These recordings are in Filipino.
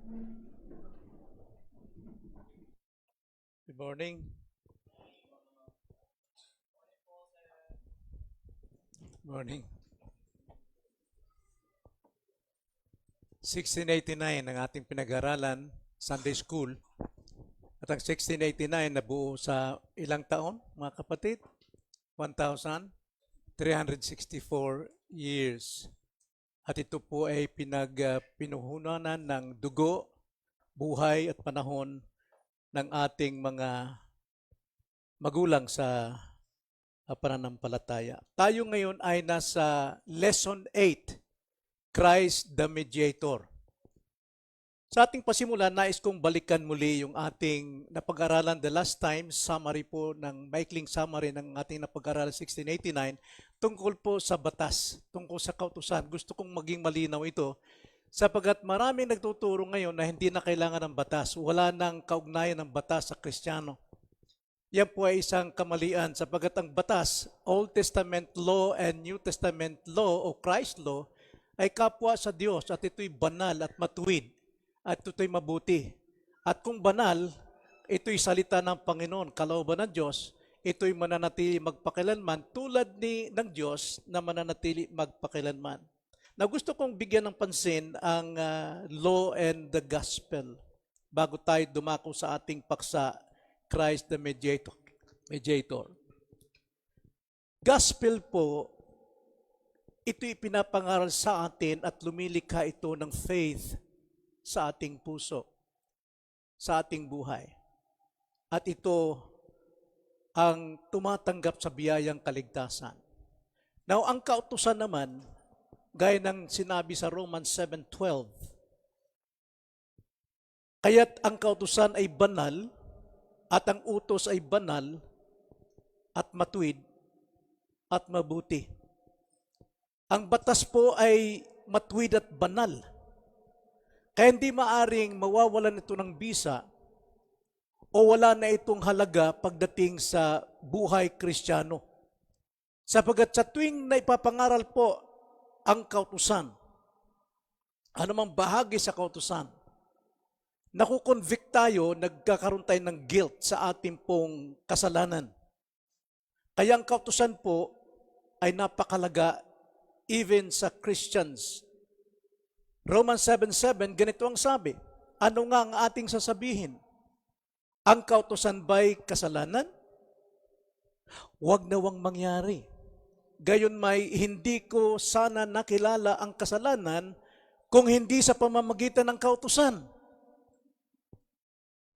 Good morning. Morning. 1689 ang ating pinag-aralan, Sunday School. At ang 1689 nabuo sa ilang taon, mga kapatid? 1,364 years. At ito po ay pinuhunanan ng dugo, buhay at panahon ng ating mga magulang sa pananampalataya. Tayo ngayon ay nasa Lesson 8, Christ the Mediator. Sa ating pasimula, nais kong balikan muli yung ating napag-aralan the last time, summary po ng maikling summary ng ating napag-aralan 1689, tungkol po sa batas, tungkol sa kautusan. Gusto kong maging malinaw ito, sapagat maraming nagtuturo ngayon na hindi na kailangan ng batas. Wala nang kaugnayan ng batas sa Kristiyano. Yan po ay isang kamalian sapagat ang batas, Old Testament law and New Testament law o Christ law, ay kapwa sa Diyos at ito'y banal at matuwid at ito'y mabuti. At kung banal, ito'y salita ng Panginoon, kalooban ng Diyos, ito'y mananatili magpakilanman tulad ng Diyos na mananatili magpakilanman. Na gusto kong bigyan ng pansin ang law and the gospel bago tayo dumako sa ating paksa, Christ the Mediator. Gospel po, ito'y pinapangaral sa atin at lumilikha ito ng faith sa ating puso, sa ating buhay. At ito ang tumatanggap sa biyayang kaligtasan. Now, ang kautusan naman, gaya ng sinabi sa Romans 7:12, kaya't ang kautusan ay banal, at ang utos ay banal, at matuwid, at mabuti. Ang batas po ay matuwid at banal. Kaya hindi maaring mawawalan ito ng bisa o wala na itong halaga pagdating sa buhay Kristiyano. Sapagat sa tuwing naipapangaral po ang kautusan, anumang bahagi sa kautusan, nakukonvict tayo, nagkakaroon tayo ng guilt sa ating pong kasalanan. Kaya ang kautusan po ay napakalaga even sa Christians. Romans 7:7, ganito ang sabi, ano nga ang ating sasabihin? Ang kautusan ba'y kasalanan? Huwag nawang mangyari. Gayon may hindi ko sana nakilala ang kasalanan kung hindi sa pamamagitan ng kautusan.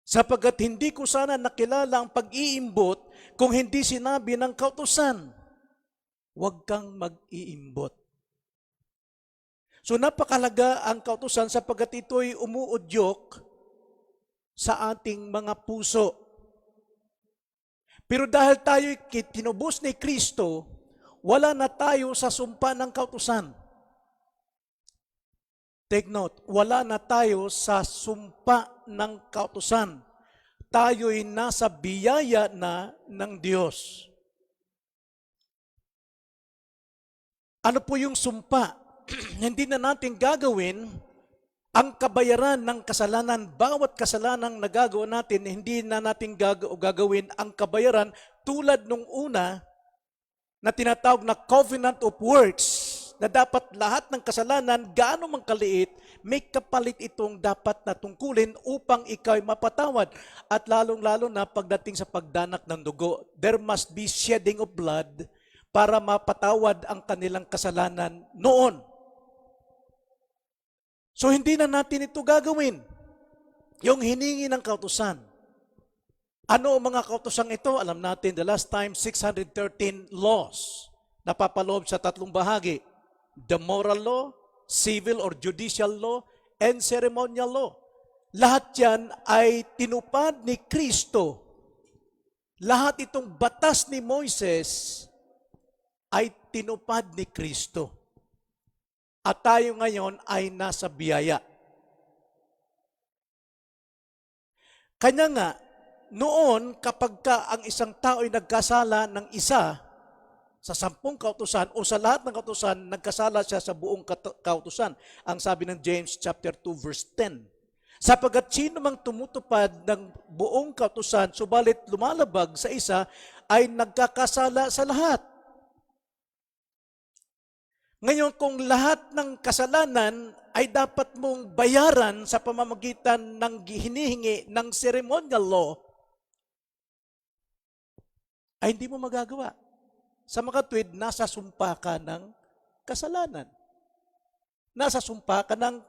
Sapagat hindi ko sana nakilala ang pag-iimbot kung hindi sinabi ng kautusan, huwag kang mag-iimbot. So napakalaga ang kautusan sapagat ito'y umuudyok sa ating mga puso. Pero dahil tayo'y tinubos ni Kristo, wala na tayo sa sumpa ng kautusan. Take note, wala na tayo sa sumpa ng kautusan. Tayo'y nasa biyaya na ng Diyos. Ano po yung sumpa? Hindi na natin gagawin ang kabayaran ng kasalanan. Bawat kasalanang nagagawa natin, hindi na natin gagawin ang kabayaran tulad nung una na tinatawag na covenant of works, na dapat lahat ng kasalanan, gaano mang kaliit, may kapalit itong dapat na tungkulin upang ikaw'y mapatawad. At lalong-lalo na pagdating sa pagdanak ng dugo, there must be shedding of blood para mapatawad ang kanilang kasalanan noon. So hindi na natin ito gagawin. Yung hiningi ng kautusan. Ano ang mga kautosang ito? Alam natin, the last time, 613 laws. Napapaloob sa tatlong bahagi. The moral law, civil or judicial law, and ceremonial law. Lahat yan ay tinupad ni Kristo. Lahat itong batas ni Moises ay tinupad ni Kristo. At tayo ngayon ay nasa biyaya. Kanya nga, noon kapag ang isang tao ay nagkasala ng isa sa 10 kautusan o sa lahat ng kautusan, nagkasala siya sa buong kautusan. Ang sabi ng James chapter 2 verse 10. Sapagkat sino mang tumutupad ng buong kautusan, subalit lumalabag sa isa, ay nagkakasala sa lahat. Ngayon, kung lahat ng kasalanan ay dapat mong bayaran sa pamamagitan ng hinihingi ng ceremonial law, ay hindi mo magagawa. Sa makatwid, nasa sumpa ka ng kasalanan. Nasa sumpa ka ng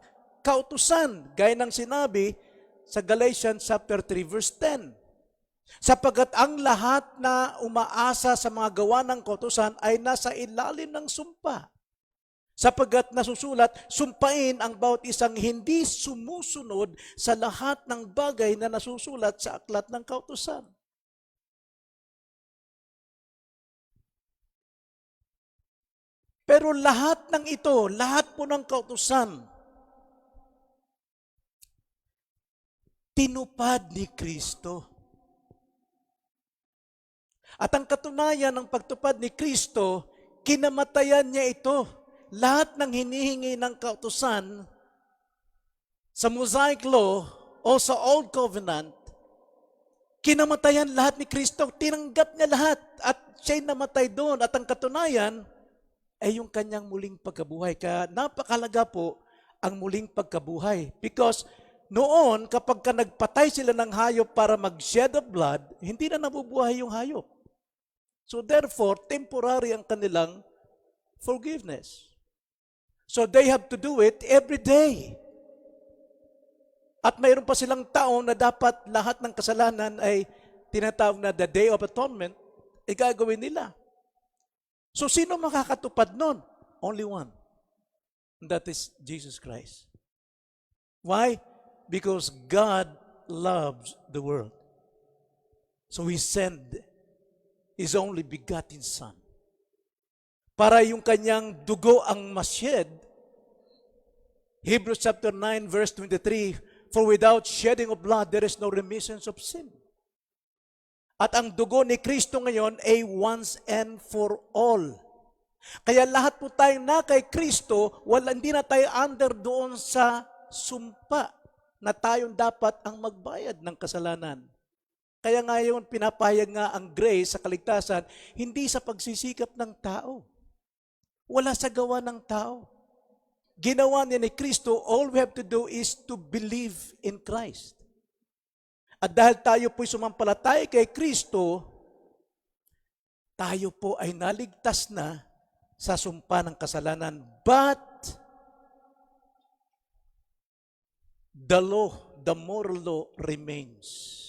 kautusan, gaya ng sinabi sa Galatians chapter 3 verse 10. Sapagkat ang lahat na umaasa sa mga gawa ng kautusan ay nasa ilalim ng sumpa. Sapagkat nasusulat, sumpain ang bawat isang hindi sumusunod sa lahat ng bagay na nasusulat sa aklat ng kautusan. Pero lahat ng ito, lahat po ng kautusan, tinupad ni Kristo. At ang katunayan ng pagtupad ni Kristo, kinamatayan niya ito. Lahat ng hinihingi ng kautusan sa Mosaic Law o sa Old Covenant, kinamatayan lahat ni Kristo. Tinanggap niya lahat at siya'y namatay doon. At ang katunayan ay yung kanyang muling pagkabuhay. Kaya napakalaga po ang muling pagkabuhay. Because noon, kapag ka nagpatay sila ng hayop para mag-shed of blood, hindi na nabubuhay yung hayop. So therefore, temporary ang kanilang forgiveness. So they have to do it every day. At mayroon pa silang taon na dapat lahat ng kasalanan ay tinatawag na the Day of Atonement, gagawin nila. So sino makakatupad nun? Only one. And that is Jesus Christ. Why? Because God loves the world. So He sent His only begotten Son. Para yung kanyang dugo ang mashed. Hebrews chapter 9 verse 23, for without shedding of blood, there is no remission of sin. At ang dugo ni Kristo ngayon ay once and for all. Kaya lahat po tayong na kay Kristo, hindi na tayo under doon sa sumpa na tayong dapat ang magbayad ng kasalanan. Kaya ngayon pinapayag nga ang grace sa kaligtasan, hindi sa pagsisikap ng tao. Wala sa gawa ng tao. Ginawa niya ni Kristo, all we have to do is to believe in Christ. At dahil tayo po'y sumampalataya kay Kristo, tayo po ay naligtas na sa sumpa ng kasalanan. But the law, the moral law remains.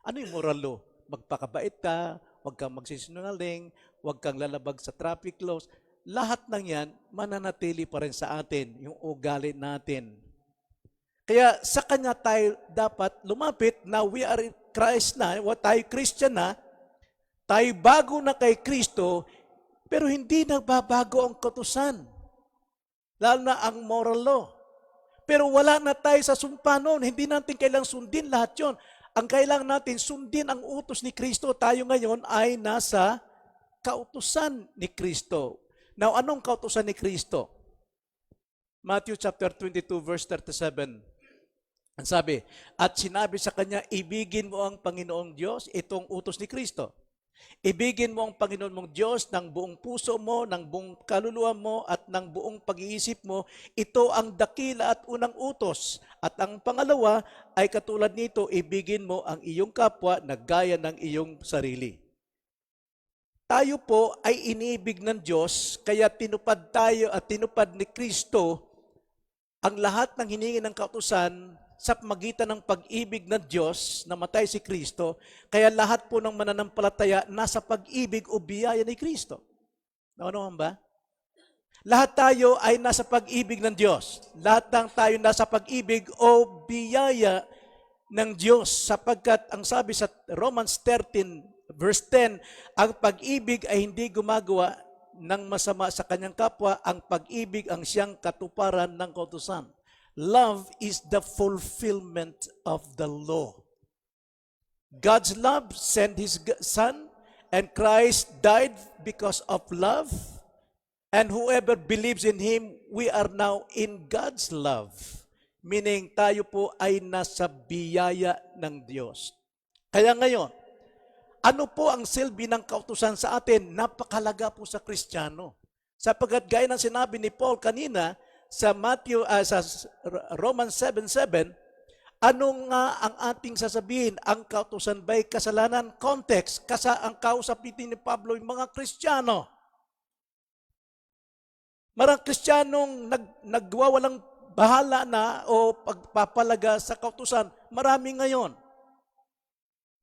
Ano yung moral law? Magpakabait ka, huwag kang magsisinungaling, huwag kang lalabag sa traffic laws. Lahat ng yan, mananatili pa rin sa atin, yung ugali natin. Kaya sa Kanya tayo dapat lumapit na we are in Christ na, tayo Christian na, tayo bago na kay Kristo, pero hindi nagbabago ang kautusan. Lalo na ang moral law. Pero wala na tayo sa sumpa noon, hindi natin kailangang sundin lahat yon. Ang kailangan natin sundin ang utos ni Kristo. Tayo ngayon ay nasa kautusan ni Kristo. Now, anong kautusan ni Kristo? Matthew chapter 22 verse 37. Ang sabi, at sinabi sa kanya, ibigin mo ang Panginoong Diyos, itong utos ni Kristo. Ibigin mo ang Panginoon mong Diyos ng buong puso mo, ng buong kaluluwa mo, at ng buong pag-iisip mo. Ito ang dakila at unang utos. At ang pangalawa ay katulad nito, ibigin mo ang iyong kapwa na gaya ng iyong sarili. Tayo po ay iniibig ng Diyos, kaya tinupad tayo at tinupad ni Kristo ang lahat ng hiningi ng kautusan sa magitan ng pag-ibig ng Diyos, namatay si Kristo, kaya lahat po ng mananampalataya nasa pag-ibig o biyaya ni Kristo. Naunawan ba? Lahat tayo ay nasa pag-ibig ng Diyos. Lahat ng tayo nasa pag-ibig o biyaya ng Diyos, sapagkat ang sabi sa Romans 13 verse 10, ang pag-ibig ay hindi gumagawa ng masama sa kanyang kapwa, ang pag-ibig ang siyang katuparan ng kautusan. Love is the fulfillment of the law. God's love sent His Son, and Christ died because of love. And whoever believes in Him, we are now in God's love. Meaning tayo po ay nasa biyaya ng Diyos. Kaya ngayon, ano po ang silbi ng kautusan sa atin? Napakalaga po sa Kristiyano. Sapagkat gaya ng sinabi ni Paul kanina sa Romans 7:7, ano nga ang ating sasabihin? Ang kautusan ba'y kasalanan? Context, ang kausapitin ni Pablo yung mga Kristiyano. Marang Kristiyanong nagwawalang bahala na o pagpapalaga sa kautusan. Marami ngayon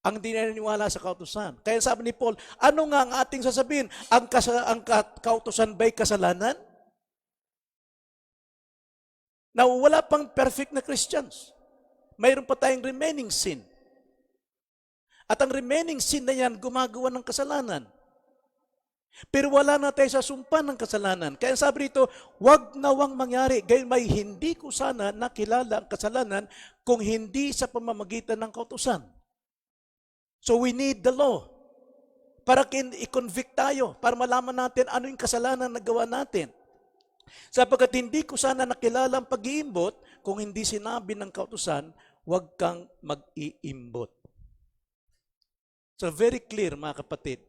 ang di naniniwala sa kautusan. Kaya sabi ni Paul, ano nga ang ating sasabihin? Ang kautusan ba'y kasalanan? Na wala pang perfect na Christians. Mayroon pa tayong remaining sin. At ang remaining sin na yan, gumagawa ng kasalanan. Pero wala na tayo sa sumpa ng kasalanan. Kaya sabi dito, wag nawang mangyari. Gayon may hindi ko sana nakilala ang kasalanan kung hindi sa pamamagitan ng kautusan. So we need the law para i-convict tayo, para malaman natin ano yung kasalanan na gawa natin. Sapagkat hindi ko sana nakilala ang pag-iimbot kung hindi sinabi ng kautusan, wag kang mag-iimbot. So very clear mga kapatid,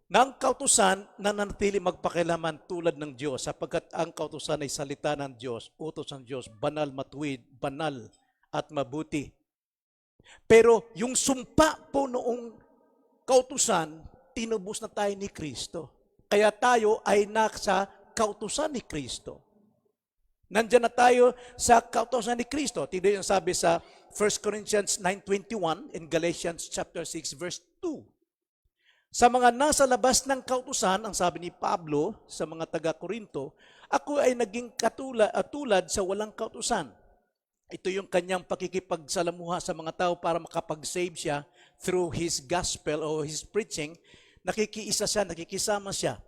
ng kautusan na nanatili magpakilaman tulad ng Diyos, sapagkat ang kautusan ay salita ng Diyos, utos ng Diyos, banal, matuwid, banal at mabuti. Pero yung sumpa po noong kautusan, tinubos na tayo ni Kristo. Kaya tayo ay nasa kautusan ni Kristo. Nandiyan na tayo sa kautusan ni Kristo. Tignan yung sabi sa 1 Corinthians 9:21 and Galatians chapter 6 verse 2. Sa mga nasa labas ng kautusan, ang sabi ni Pablo sa mga taga-Korinto, ako ay naging tulad sa walang kautusan. Ito yung kanyang pakikipagsalamuha sa mga tao para makapag-save siya through his gospel o his preaching. Nakikiisa siya, nakikisama siya.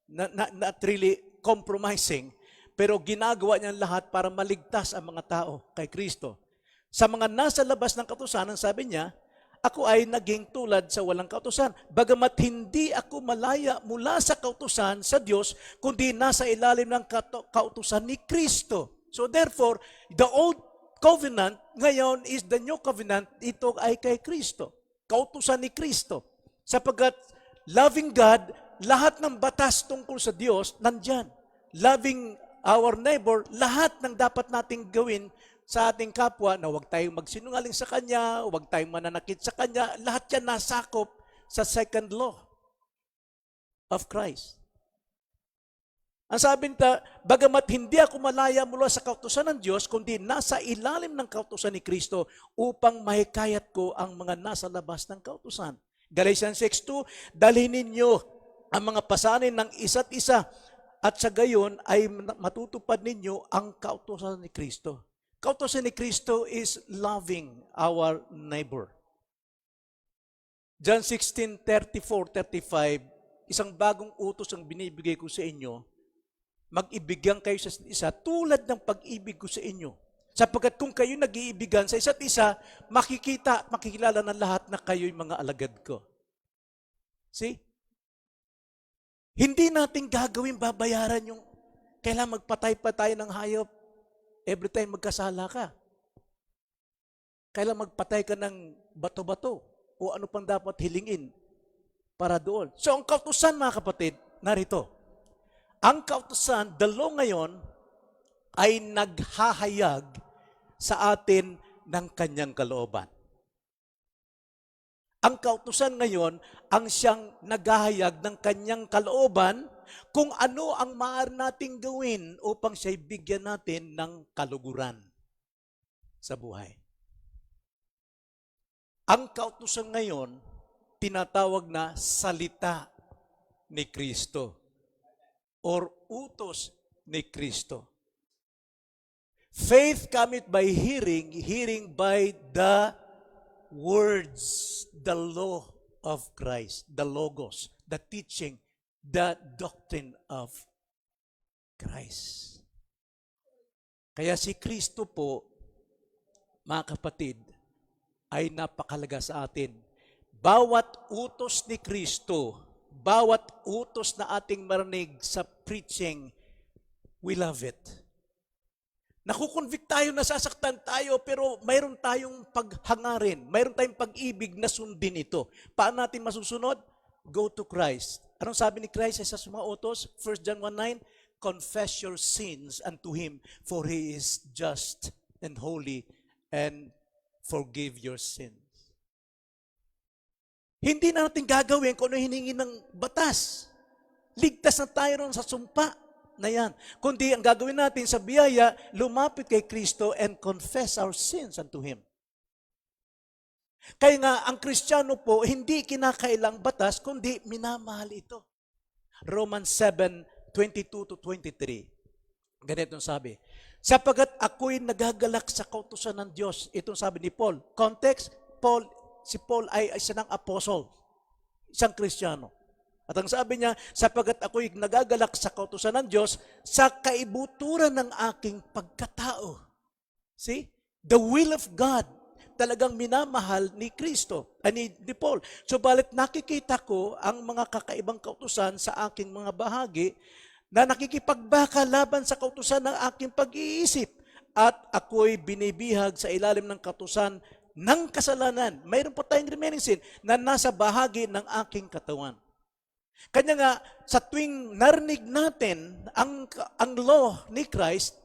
Not really compromising, pero ginagawa niya lahat para maligtas ang mga tao kay Kristo. Sa mga nasa labas ng kautusan, ang sabi niya, ako ay naging tulad sa walang kautusan. Bagamat hindi ako malaya mula sa kautusan sa Diyos, kundi nasa ilalim ng kautusan ni Kristo. So therefore, the old covenant ngayon is the new covenant. Ito ay kay Kristo. Kautusan ni Kristo. Sapagkat loving God, lahat ng batas tungkol sa Diyos, nandyan. Loving our neighbor, lahat ng dapat nating gawin sa ating kapwa na huwag tayong magsinungaling sa Kanya, huwag tayong mananakit sa Kanya, lahat yan nasakop sa second law of Christ. Ang sabi nita, bagamat hindi ako malaya mula sa kautusan ng Diyos, kundi nasa ilalim ng kautusan ni Kristo upang mahikayat ko ang mga nasa labas ng kautusan. Galatians 6:2, dalhin ninyo ang mga pasanin ng isa't isa at sa gayon ay matutupad ninyo ang kautusan ni Kristo. Kautusan ni Kristo is loving our neighbor. John 16:34-35, isang bagong utos ang binibigay ko sa inyo, mag-ibigan kayo sa isa't isa tulad ng pag-ibig ko sa inyo. Sapagkat kung kayo nag-iibigan sa isa't isa, makikilala ng lahat na kayo'y mga alagad ko. See? Hindi natin gagawin babayaran yung kailangan magpatay pa tayo ng hayop every time magkasala ka. Kailangan magpatay ka ng bato-bato o ano pang dapat hilingin para doon. So ang kautusan mga kapatid, narito. Ang kautusan, the law ngayon, ay naghahayag sa atin ng kanyang kalooban. Ang kautusan ngayon, ang siyang naghahayag ng kanyang kalooban kung ano ang maaari nating gawin upang siya'y bigyan natin ng kaluguran sa buhay. Ang kautusan ngayon, tinatawag na salita ni Kristo or utos ni Kristo. Faith cometh by hearing, hearing by the words, the law of Christ, the logos, the teaching, the doctrine of Christ. Kaya si Kristo po, mga kapatid, ay napakalaga sa atin. Bawat utos ni Kristo, bawat utos na ating marinig sa preaching, we love it. Nakukonvict tayo, nasasaktan tayo, pero mayroon tayong paghangarin, mayroon tayong pag-ibig na sundin ito. Paano natin masusunod? Go to Christ. Anong sabi ni Christ sa mga utos? 1 John 1:9, confess your sins unto Him, for He is just and holy, and forgive your sins. Hindi na natin gagawin kung ano hiningi ng batas. Ligtas na tayo ron sa sumpa na yan. Kundi ang gagawin natin sa biyaya, lumapit kay Kristo and confess our sins unto Him. Kaya nga, ang Kristiyano po, hindi kinakailang batas, kundi minamahal ito. Romans 7:22-23. Ganito sabi, sapagat ako'y nagagalak sa kautusan ng Diyos. Itong sabi ni Paul. Context, si Paul ay isa ng apostle, isang Kristiyano. At ang sabi niya, sapagat ako'y nagagalak sa kautusan ng Diyos, sa kaibuturan ng aking pagkatao. See? The will of God. Talagang minamahal ni Kristo, ni Paul. Subalit nakikita ko ang mga kakaibang kautusan sa aking mga bahagi na nakikipagbaka laban sa kautusan ng aking pag-iisip. At ako'y binibihag sa ilalim ng kautusan ng kasalanan. Mayroon pa tayong remaining sin na nasa bahagi ng aking katawan. Kanya nga, sa tuwing narinig natin ang law ni Christ,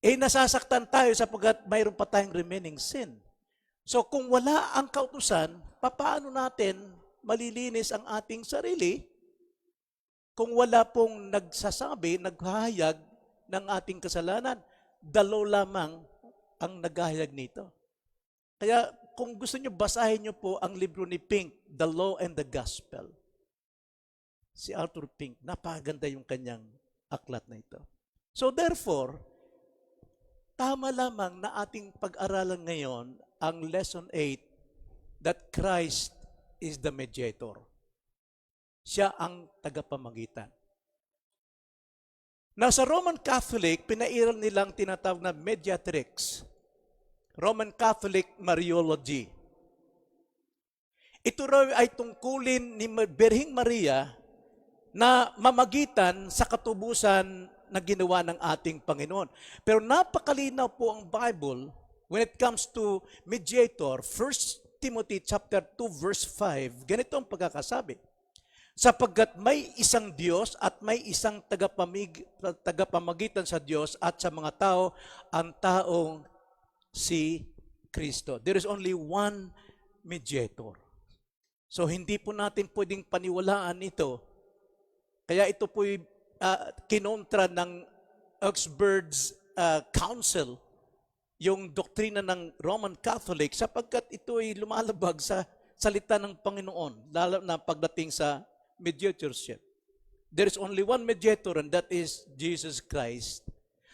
nasasaktan tayo sapagkat mayroon pa tayong remaining sin. So kung wala ang kautusan, paano natin malilinis ang ating sarili kung wala pong nagsasabi, naghahayag ng ating kasalanan? Dalaw lamang ang naghahayag nito. Kaya kung gusto nyo, basahin nyo po ang libro ni Pink, The Law and the Gospel. Si Arthur Pink, napakaganda yung kanyang aklat na ito. So therefore, tama lamang na ating pag-aralan ngayon ang Lesson 8 that Christ is the mediator. Siya ang tagapamagitan. Now sa Roman Catholic, pinairal nilang tinatawag na mediatrix. Roman Catholic Mariology. Ito raw ay tungkulin ni Birhing Maria na mamagitan sa katubusan na ginawa ng ating Panginoon. Pero napakalinaw po ang Bible when it comes to mediator. 1 Timothy chapter 2 verse 5, ganito ang pagkakasabi. Sapagkat may isang Diyos at may isang tagapamagitan sa Diyos at sa mga tao, ang taong si Kristo. There is only one mediator. So hindi po natin pwedeng paniwalaan ito. Kaya ito po'y kinontra ng Augsburg's Council, yung doktrina ng Roman Catholic, sapagkat ito ay lumalabag sa salita ng Panginoon, lalo na pagdating sa mediatorship. There is only one mediator, and that is Jesus Christ.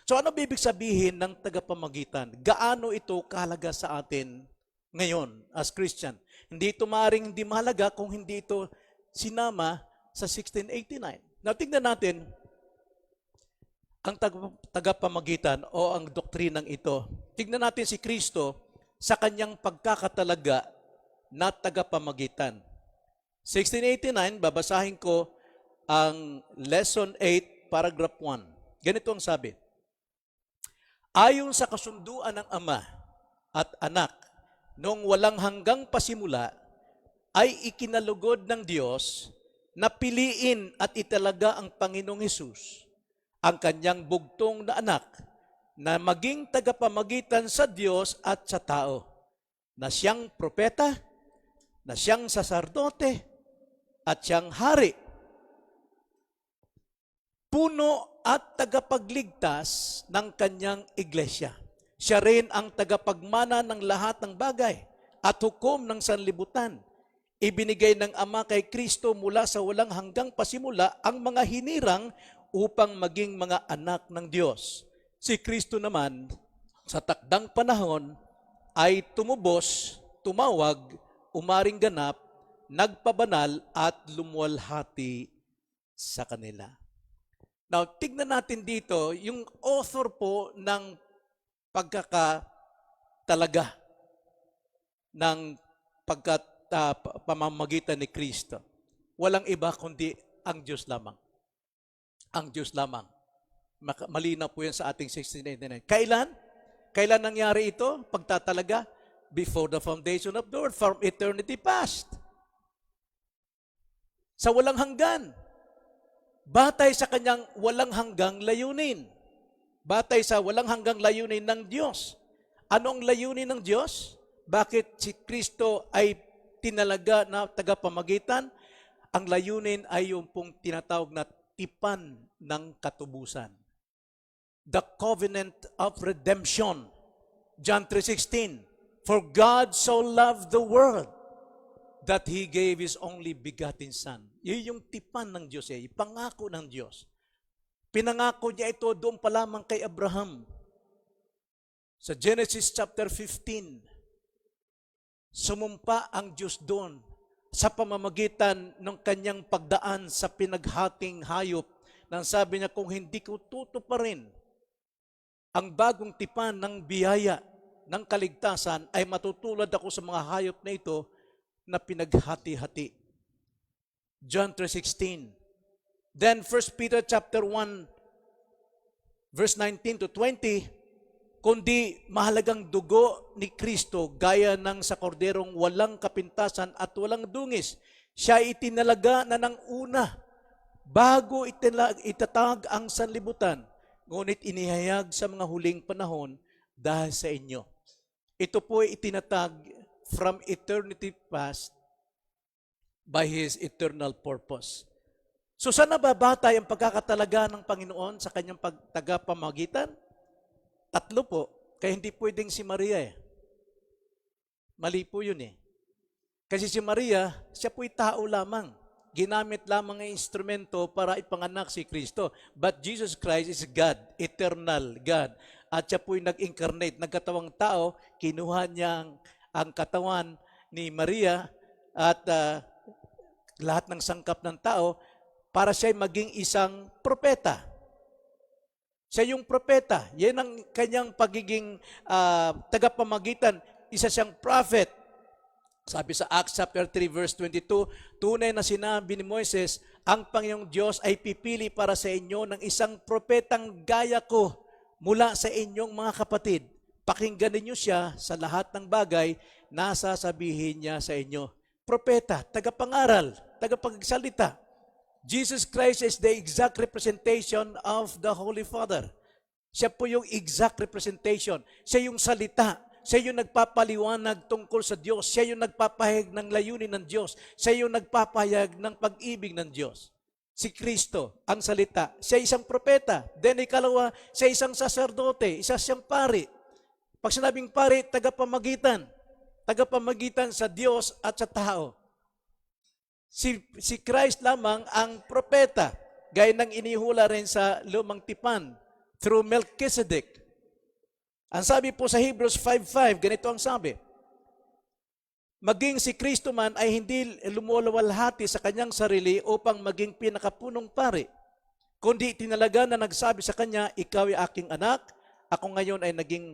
So ano ibig sabihin ng tagapamagitan? Gaano ito kahalaga sa atin ngayon as Christian? Hindi ito maaaring hindi mahalaga kung hindi ito sinama sa 1689. Now, tingnan natin ang tagapamagitan o ang doktrinang ito. Tingnan natin si Kristo sa kanyang pagkakatalaga na tagapamagitan. 1689, babasahin ko ang Lesson 8, Paragraph 1. Ganito ang sabi. Ayon sa kasunduan ng Ama at Anak, noong walang hanggang pasimula, ay ikinalugod ng Diyos na piliin at italaga ang Panginoong Hesus, ang kanyang bugtong na anak, na maging tagapamagitan sa Diyos at sa tao, na siyang propeta, na siyang saserdote, at siyang hari, puno at tagapagligtas ng kanyang iglesia. Siya rin ang tagapagmana ng lahat ng bagay at hukom ng sanlibutan. Ibinigay ng Ama kay Kristo mula sa walang hanggang pasimula ang mga hinirang upang maging mga anak ng Diyos. Si Kristo naman, sa takdang panahon, ay tumubos, tumawag, umaring ganap, nagpabanal at lumuwalhati sa kanila. Now, tignan natin dito, yung author po ng pagkakatalaga ng pamamagitan ni Kristo. Walang iba kundi ang Diyos lamang. Ang Diyos lamang. Malinaw po yan sa ating 1689. Kailan? Kailan nangyari ito? Pagtatalaga? Before the foundation of the world, from eternity past. Sa walang hanggan. Batay sa kanyang walang hanggang layunin. Batay sa walang hanggang layunin ng Diyos. Ano ang layunin ng Diyos? Bakit si Kristo ay tinalaga na tagapamagitan? Ang layunin ay yung pong tinatawag na tipan ng katubusan. The covenant of redemption. John 3:16. For God so loved the world that He gave His only begotten Son. Yun yung tipan ng Diyos, ipangako ng Diyos. Pinangako niya ito doon pa lamang kay Abraham. Sa Genesis chapter 15, sumumpa ang Diyos doon sa pamamagitan ng kanyang pagdaan sa pinaghating hayop nang sabi niya, kung hindi ko tutuparin ang bagong tipan ng biyaya ng kaligtasan, ay matutulad ako sa mga hayop na ito na pinaghati-hati. John 3:16. Then 1 Peter chapter 1 verse 19 to 20, kundi mahalagang dugo ni Kristo gaya ng sa korderong walang kapintasan at walang dungis. Siya itinalaga na ng una bago itatag ang sanlibutan, ngunit inihayag sa mga huling panahon dahil sa inyo. Ito po ay itinatag from eternity past by His eternal purpose. So saan nababatay ang pagkakatalaga ng Panginoon sa kanyang pagtagapamagitan? Tatlo po, kaya hindi pwedeng si Maria . Mali po yun . Kasi si Maria, siya po'y tao lamang. Ginamit lamang ang instrumento para ipanganak si Kristo. But Jesus Christ is God, eternal God. At siya po'y nag-incarnate, nagkatawang tao, kinuha niya ang katawan ni Maria at lahat ng sangkap ng tao para siya maging isang propeta. Siya yung propeta. Yan ang kanyang pagiging tagapamagitan. Isa siyang prophet. Sabi sa Acts chapter 3 verse 22, tunay na sinabi ni Moises, ang Panginoong Diyos ay pipili para sa inyo ng isang propetang gaya ko mula sa inyong mga kapatid. Pakinggan ninyo siya sa lahat ng bagay na sasabihin niya sa inyo. Propeta, tagapangaral, tagapagsalita. Jesus Christ is the exact representation of the Holy Father. Siya po yung exact representation. Siya yung salita. Siya yung nagpapaliwanag tungkol sa Diyos. Siya yung nagpapahayag ng layunin ng Diyos. Siya yung nagpapahayag ng pag-ibig ng Diyos. Si Kristo, ang salita. Siya isang propeta. Then ikalawa, siya isang saserdote. Isa siyang pari. Pag sinabing pari, tagapamagitan. Tagapamagitan sa Diyos at sa tao. Si Christ lamang ang propeta. Gaya ng inihula rin sa lumang tipan through Melchizedek. Ang sabi po sa Hebrews 5:5, ganito ang sabi. Maging si Kristo man ay hindi lumulawalhati sa kanyang sarili upang maging pinakapunong pari, kundi tinalaga na nagsabi sa kanya, ikaw ay aking anak, ako ngayon ay naging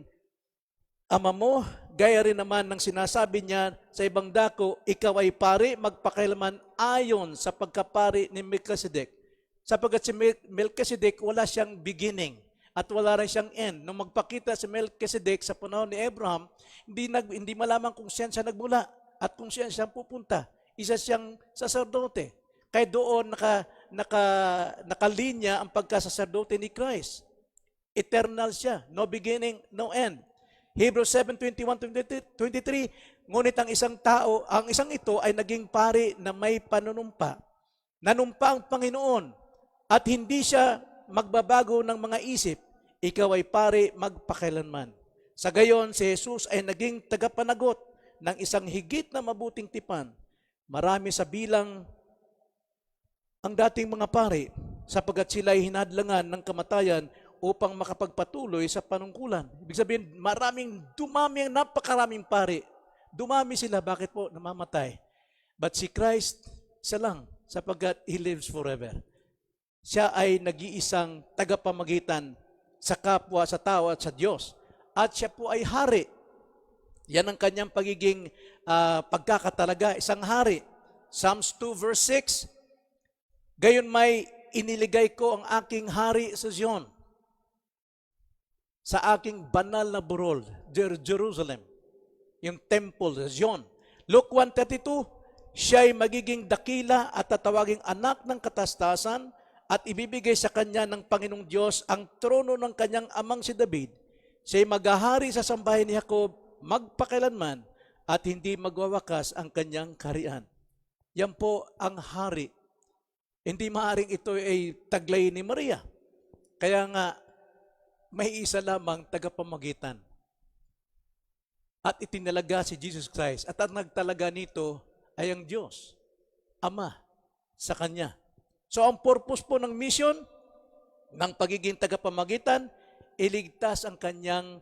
ama mo. Gaya rin naman ng sinasabi niya sa ibang dako, ikaw ay pari magpakailanman ayon sa pagkapari ni Melchizedek. Sapagkat si Melchizedek wala siyang beginning at wala rin siyang end. Nung magpakita si Melchizedek sa panahon ni Abraham, hindi malaman kung saan siya nagmula at kung saan siya pupunta. Isa siyang saserdote. Kaya doon nakalinya ang pagkasaserdote ni Christ. Eternal siya. No beginning, no end. Hebrews 7:21-23, ngunit ang isang ito ay naging pari na may panunumpa. Nanumpa ang Panginoon at hindi siya magbabago ng mga isip. Ikaw ay pari magpakailanman. Sa gayon, si Jesus ay naging tagapanagot ng isang higit na mabuting tipan. Marami sa bilang ang dating mga pari sapagkat sila ay hinadlangan ng kamatayan upang makapagpatuloy sa panungkulan. Ibig sabihin, napakaraming pari. Dumami sila, bakit po? Namamatay. But si Christ, isa lang, sapagkat He lives forever. Siya ay nag-iisang tagapamagitan sa kapwa, sa tao at sa Diyos. At siya po ay hari. Yan ang kanyang pagiging pagkakatalaga, isang hari. Psalms 2 verse 6, gayon may iniligay ko ang aking hari sa Zion. sa aking banal na burol, Jerusalem, yung temple, Zion. Luke 1:32, siya'y magiging dakila at tatawaging anak ng katastasan at ibibigay sa kanya ng Panginoong Diyos ang trono ng kanyang amang si David. Siya'y maghahari sa sambahin ni Jacob magpakailanman at hindi magwawakas ang kanyang kaharian. Yan po ang hari. Hindi maaring ito ay taglay ni Maria. Kaya nga, may isa lamang tagapamagitan. At itinalaga si Jesus Christ. At ang nagtalaga nito ay ang Diyos, Ama, sa Kanya. So ang purpose po ng mission, ng pagiging tagapamagitan, iligtas ang Kanyang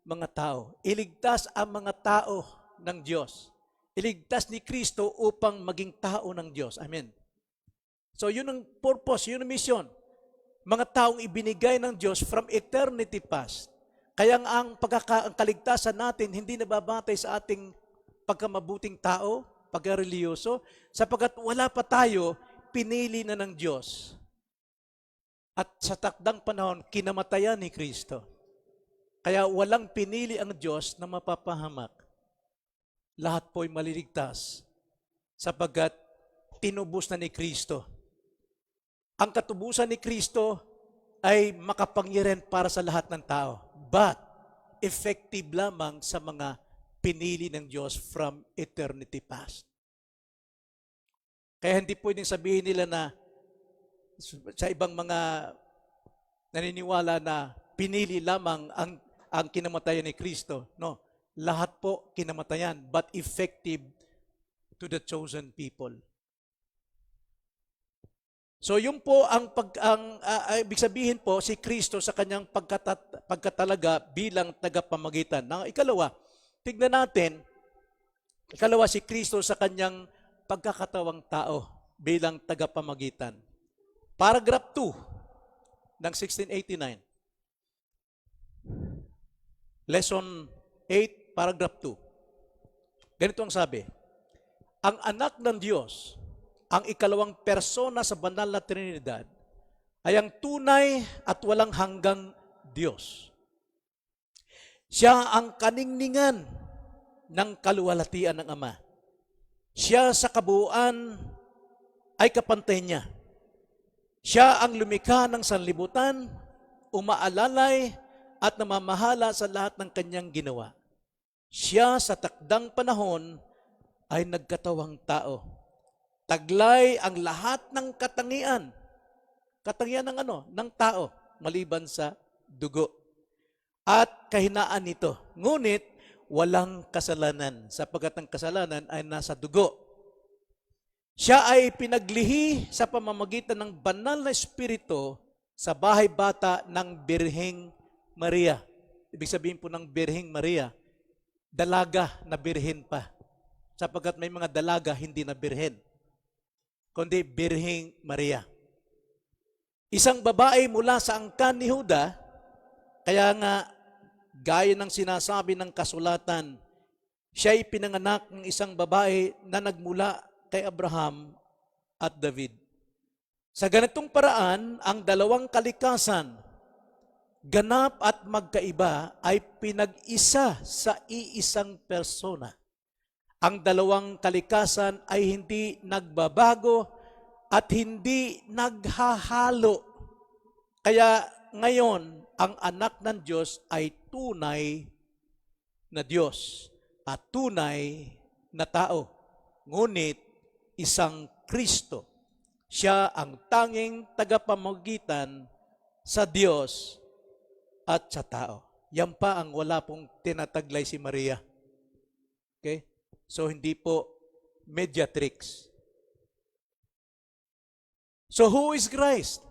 mga tao. Iligtas ang mga tao ng Diyos. Iligtas ni Kristo upang maging tao ng Diyos. Amen. So yun ang purpose, yun ang mission. Mga taong ibinigay ng Diyos from eternity past. Kaya ang kaligtasan natin hindi nababatay sa ating pagkamabuting tao, pagkareliyoso, sapagkat wala pa tayo, pinili na ng Diyos. At sa takdang panahon, kinamatayan ni Kristo. Kaya walang pinili ang Diyos na mapapahamak. Lahat po'y maliligtas sapagkat tinubos na ni Kristo. Ang katubusan ni Kristo ay makapangyarihan para sa lahat ng tao. But, effective lamang sa mga pinili ng Diyos from eternity past. Kaya hindi pwedeng sabihin nila na sa ibang mga naniniwala na pinili lamang ang kinamatayan ni Kristo. No, lahat po kinamatayan, but effective to the chosen people. So yun po ibig sabihin po si Kristo sa kanyang pagkatalaga bilang tagapamagitan. Now, ikalawa, tignan natin, si Kristo sa kanyang pagkakatawang tao bilang tagapamagitan. Paragraph 2 ng 1689. Lesson 8, paragraph 2. Ganito ang sabi, ang anak ng Diyos, ang ikalawang persona sa banal na Trinidad, ay ang tunay at walang hanggang Diyos. Siya ang kaningningan ng kaluwalhatian ng Ama. Siya sa kabuuan ay kapantay niya. Siya ang lumikha ng sanlibutan, umaalalay at namamahala sa lahat ng kanyang ginawa. Siya sa takdang panahon ay nagkatawang tao. Taglay ang lahat ng katangian. Katangian ng ng tao, maliban sa dugo. At kahinaan nito. Ngunit, walang kasalanan, sapagkat ang kasalanan ay nasa dugo. Siya ay pinaglihi sa pamamagitan ng banal na espiritu sa bahay bata ng Birheng Maria. Ibig sabihin po ng Birheng Maria, dalaga na birhen pa. Sapagkat may mga dalaga hindi na birhen, kundi Birheng Maria. Isang babae mula sa angkan ni Juda, kaya nga, gaya ng sinasabi ng kasulatan, siya ay pinanganak ng isang babae na nagmula kay Abraham at David. Sa ganitong paraan, ang dalawang kalikasan, ganap at magkaiba, ay pinag-isa sa iisang persona. Ang dalawang kalikasan ay hindi nagbabago at hindi naghahalo. Kaya ngayon, ang anak ng Diyos ay tunay na Diyos at tunay na tao. Ngunit, isang Kristo. Siya ang tanging tagapamagitan sa Diyos at sa tao. Yan pa ang wala pong tinataglay si Maria. Okay? So, hindi po mediatrix. So, who is Christ?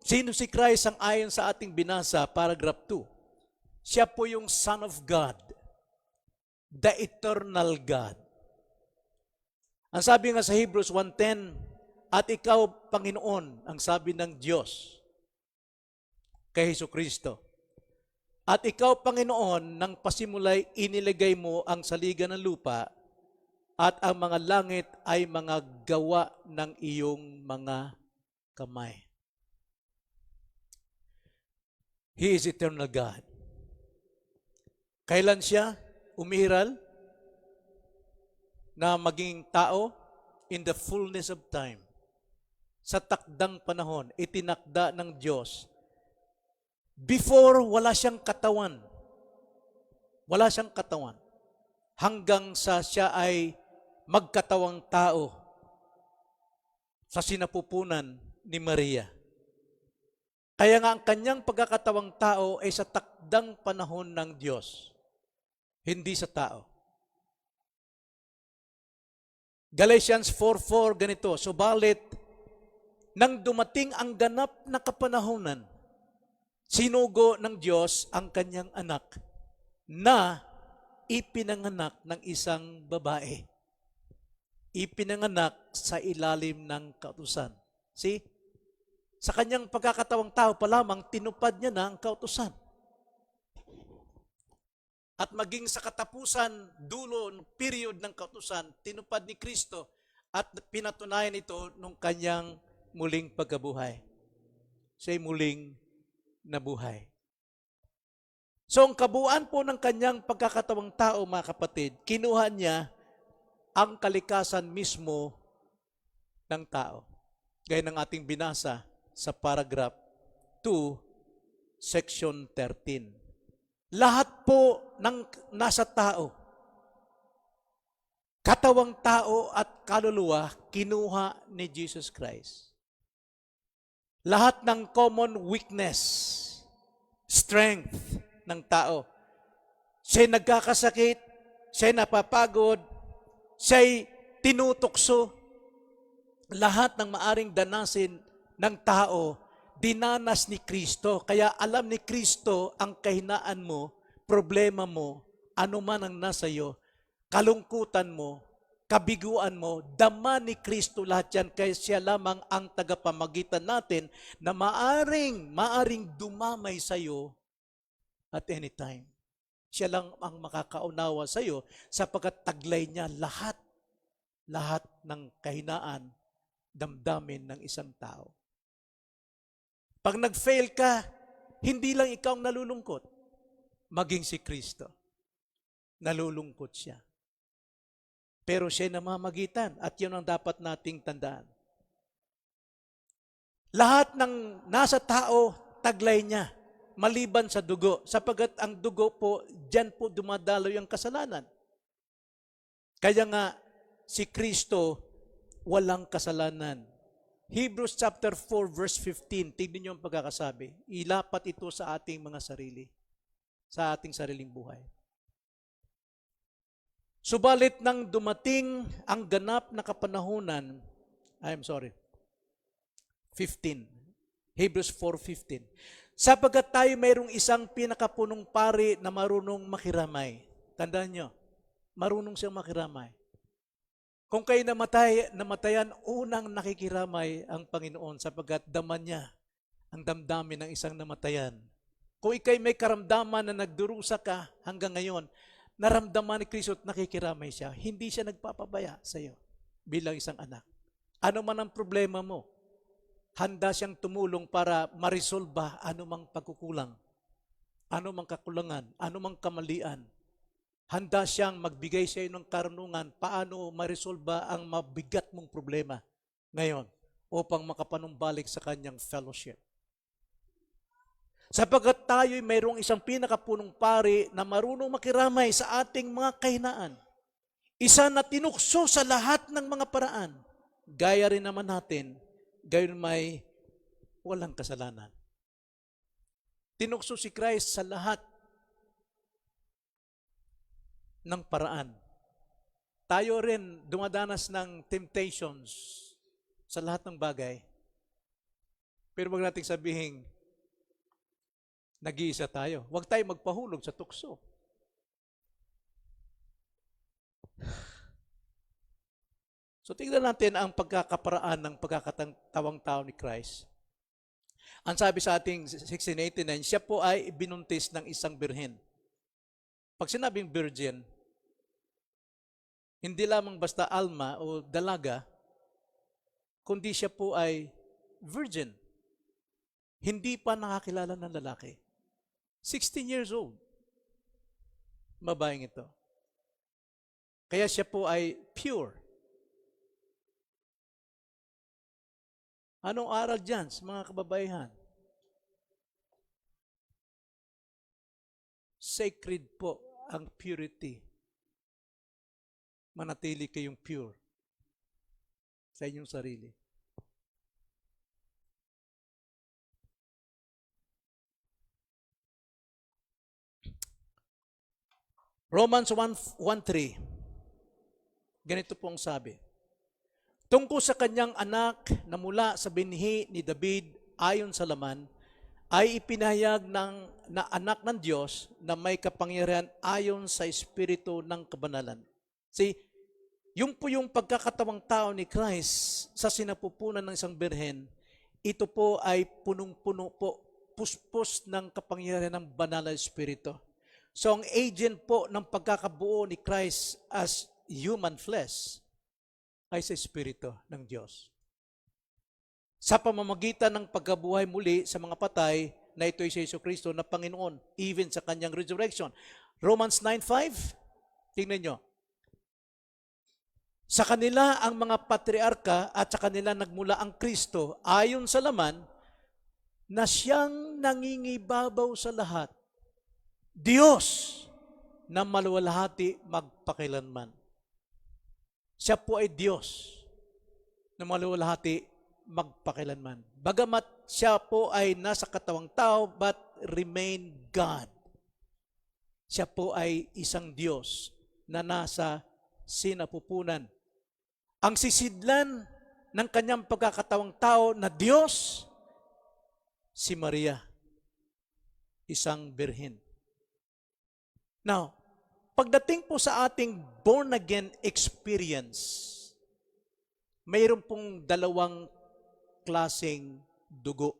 Sino si Christ ang ayon sa ating binasa, paragraph 2? Siya po yung Son of God, the eternal God. Ang sabi nga sa Hebrews 1:10, at ikaw, Panginoon, ang sabi ng Diyos kay Jesucristo. At ikaw, Panginoon, nang pasimulay inilagay mo ang saligan ng lupa at ang mga langit ay mga gawa ng iyong mga kamay. He is eternal God. Kailan siya umiral na maging tao? In the fullness of time. Sa takdang panahon, itinakda ng Diyos. Before, wala siyang katawan. Wala siyang katawan. Hanggang sa siya ay magkatawang tao sa sinapupunan ni Maria. Kaya nga ang kanyang pagkakatawang tao ay sa takdang panahon ng Diyos, hindi sa tao. Galatians 4:4 ganito, subalit nang dumating ang ganap na kapanahunan, sinugo ng Diyos ang kanyang anak na ipinanganak ng isang babae. Ipinanganak sa ilalim ng kautusan. See? Sa kanyang pagkakatawang tao pa lamang, tinupad niya na ang kautusan. At maging sa katapusan, dulo, period ng kautusan, tinupad ni Kristo at pinatunayan ito nung kanyang muling pagkabuhay. Siya'y muling nabuhay. So ang kabuuan po ng kanyang pagkakatawang tao, mga kapatid, kinuha niya ang kalikasan mismo ng tao. Gaya ng ating binasa sa paragraph 2, section 13. Lahat po ng nasa tao, katawang tao at kaluluwa, kinuha ni Jesus Christ. Lahat ng common weakness, strength ng tao. Siya'y nagkakasakit, siya'y napapagod, siya'y tinutukso. Lahat ng maaring danasin ng tao, dinanas ni Kristo. Kaya alam ni Kristo ang kahinaan mo, problema mo, anuman ang nasa iyo, kalungkutan mo, kabiguan mo, dama ni Kristo lahat yan. Kaya siya lamang ang tagapamagitan natin na maaring dumamay sa iyo at any time. Siya lang ang makakaunawa sa iyo sapagkat taglay niya lahat ng kahinaan, damdamin ng isang tao. Pag nag-fail ka, hindi lang ikaw ang nalulungkot, maging si Kristo. Nalulungkot siya. Pero siya namamagitan at yun ang dapat nating tandaan. Lahat ng nasa tao, taglay niya, maliban sa dugo. Sapagat ang dugo po, diyan po dumadaloy ang kasalanan. Kaya nga, si Kristo, walang kasalanan. Hebrews chapter 4 verse 15, tignan niyo ang pagkakasabi. Ilapat ito sa ating mga sarili, sa ating sariling buhay. Subalit nang dumating ang ganap na kapanahunan, 15, Hebrews 4:15. Sapagkat tayo mayroong isang pinakapunong pari na marunong makiramay. Tandaan nyo, marunong siyang makiramay. Kung kayo namatayan, unang nakikiramay ang Panginoon sapagkat dama niya ang damdamin ng isang namatayan. Kung ikay may karamdaman na nagdurusa ka hanggang ngayon, naramdaman ni Kristo at nakikiramay siya, hindi siya nagpapabaya sa iyo bilang isang anak. Ano man ang problema mo, handa siyang tumulong para marisolba anumang pagkukulang, anumang kakulangan, anumang kamalian. Handa siyang magbigay sa iyo ng karunungan paano marisolba ang mabigat mong problema ngayon upang makapanumbalik sa kanyang fellowship. Sapagkat tayo'y mayroong isang pinakapunong pari na marunong makiramay sa ating mga kahinaan. Isa na tinukso sa lahat ng mga paraan. Gaya rin naman natin, gayon may walang kasalanan. Tinukso si Christ sa lahat ng paraan. Tayo rin dumadanas ng temptations sa lahat ng bagay. Pero wag nating sabihin, nag-iisa tayo. Huwag tayo magpahulog sa tukso. So tingnan natin ang pagkakaparaan ng pagkakatawang tao ni Christ. Ang sabi sa ating 1689, siya po ay binuntis ng isang birhen. Pag sinabing virgin, hindi lamang basta alma o dalaga, kundi siya po ay virgin. Hindi pa nakakilala ng lalaki. 16 years old. Babaeng ito. Kaya siya po ay pure. Anong aral dyan sa mga kababaihan? Sacred po ang purity. Manatili kayong pure sa inyong sarili. Romans 1:3. Ganito pong sabi. Tungkol sa kanyang anak na mula sa binhi ni David ayon sa laman, ay ipinahayag na anak ng Diyos na may kapangyarihan ayon sa espiritu ng kabanalan. See, yung po yung pagkakatawang tao ni Christ sa sinapupunan ng isang birhen, ito po ay punong-puno po, puspos ng kapangyarihan ng banal na espiritu. So ang agent po ng pagkakabuo ni Christ as human flesh ay sa espiritu ng Diyos. Sa pamamagitan ng pagkabuhay muli sa mga patay, na ito ay si Jesu-Kristo na Panginoon, even sa kanyang resurrection. Romans 9:5, tingnan nyo. Sa kanila ang mga patriarka at sa kanila nagmula ang Kristo ayon sa laman na siyang nangingibabaw sa lahat. Diyos na maluwalhati magpakilanman. Siya po ay Diyos na maluwalhati magpakilanman. Bagamat siya po ay nasa katawang tao, but remain God. Siya po ay isang Diyos na nasa sinapupunan. Ang sisidlan ng kanyang pagkakatawang tao na Diyos, si Maria, isang birhen. Now, pagdating po sa ating born-again experience, mayroon pong dalawang klaseng dugo.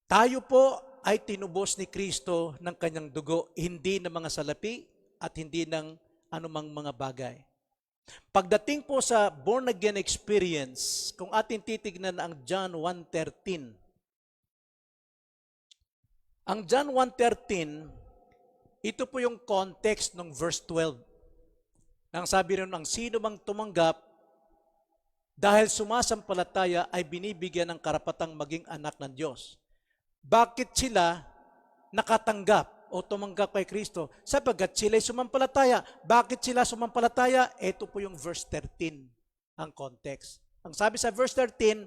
Tayo po ay tinubos ni Kristo ng kanyang dugo, hindi ng mga salapi at hindi ng anumang mga bagay. Pagdating po sa born-again experience, kung atin titignan ang John 1:13, ang John 1:13, ito po yung context ng verse 12. Nang sabi rin, ang sino mang tumanggap dahil sumasampalataya ay binibigyan ng karapatang maging anak ng Diyos. Bakit sila nakatanggap o tumanggap kay Kristo? Sapagkat sila ay sumampalataya. Bakit sila sumampalataya? Ito po yung verse 13, ang context. Ang sabi sa verse 13,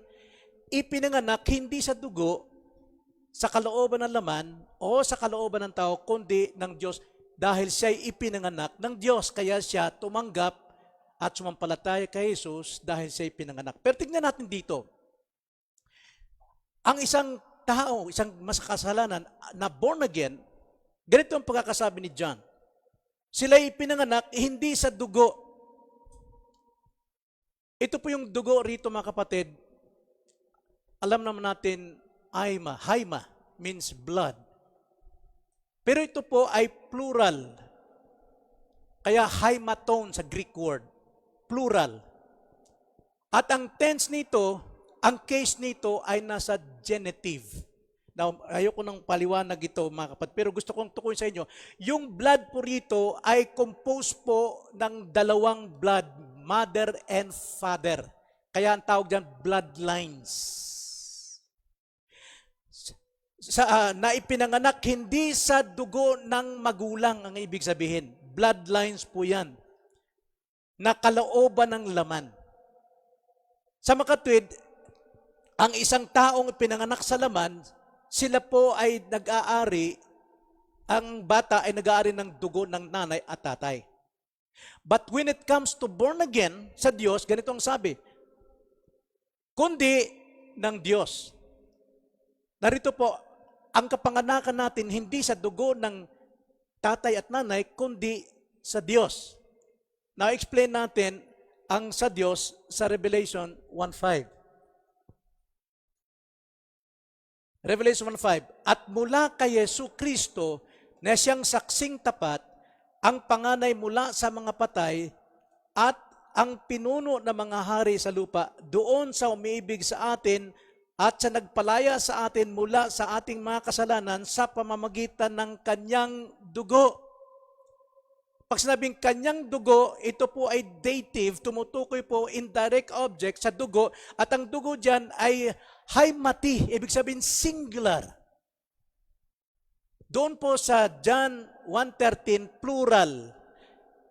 ipinanganak hindi sa dugo, sa kalooban ng laman, o sa kalooban ng tao, kundi ng Diyos, dahil siya ay ipinanganak ng Diyos. Kaya siya tumanggap at sumampalataya kay Jesus dahil siya ay pinanganak. Pero tingnan natin dito. Ang isang tao, isang masakasalanan na born again, ganito ang pagkakasabi ni John. Sila ay pinanganak hindi sa dugo. Ito po yung dugo rito mga kapatid. Alam naman natin, haima means blood. Pero ito po ay plural. Kaya haimaton sa Greek word. Plural. At ang tense nito, ang case nito ay nasa genitive. Now, ayoko nang paliwanag ito mga kapatid, pero gusto kong tukuyin sa inyo, yung blood po rito ay composed po ng dalawang blood, mother and father. Kaya ang tawag dyan, bloodlines. Na ipinanganak hindi sa dugo ng magulang ang ibig sabihin. Bloodlines po yan. Na kalooban ng laman. Sa makatwid, ang isang taong pinanganak sa laman, sila po ay nag-aari, ang bata ay nag-aari ng dugo ng nanay at tatay. But when it comes to born again sa Diyos, ganito ang sabi, kundi ng Diyos. Narito po, ang kapanganakan natin hindi sa dugo ng tatay at nanay, kundi sa Diyos. Now, explain natin ang sa Diyos sa Revelation 1:5. Revelation 1:5. At mula kay Jesu-Kristo na siyang saksing tapat, ang panganay mula sa mga patay at ang pinuno ng mga hari sa lupa, doon sa umiibig sa atin at sa nagpalaya sa atin mula sa ating mga kasalanan sa pamamagitan ng kanyang dugo. Pag sinabing kanyang dugo, ito po ay dative, tumutukoy po indirect object sa dugo, at ang dugo dyan ay haimati, ibig sabihin singular. Doon po sa John 1:13, plural.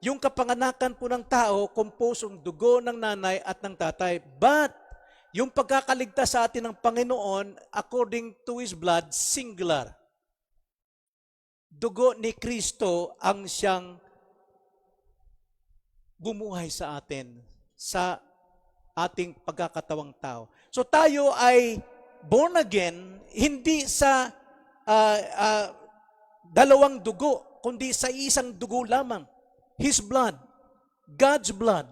Yung kapanganakan po ng tao, kumpusong dugo ng nanay at ng tatay. But, yung pagkakaligtas sa atin ng Panginoon, according to His blood, singular. Dugo ni Kristo ang siyang bumuhay sa atin, sa ating pagkakatawang tao. So tayo ay born again, hindi sa dalawang dugo, kundi sa isang dugo lamang. His blood, God's blood.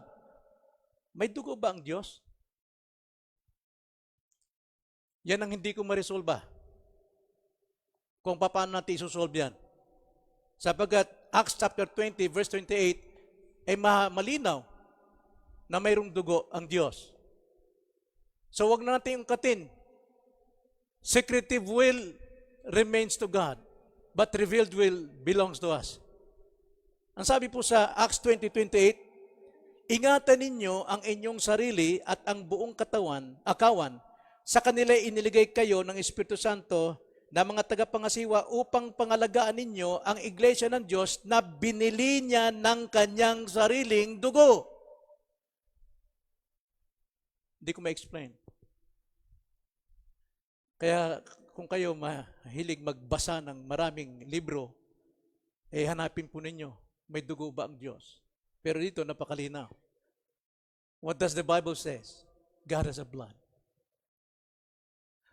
May dugo ba ang Diyos? Yan ang hindi ko ma-resolve. Kung paano natin isosolve yan. Sapagat Acts chapter 20, verse 28, ay malinaw na mayroong dugo ang Diyos. So wag na natin ungkatin. Secretive will remains to God, but revealed will belongs to us. Ang sabi po sa Acts 20:28, ingatan ninyo ang inyong sarili at ang buong akawan, sa kanila iniligay kayo ng Espiritu Santo na mga tagapangasiwa upang pangalagaan ninyo ang iglesia ng Diyos na binili niya ng kanyang sariling dugo. Hindi ko ma-explain. Kaya kung kayo mahilig magbasa ng maraming libro, hanapin po ninyo, may dugo ba ang Diyos? Pero dito, napakalinaw. What does the Bible says? God has a blood.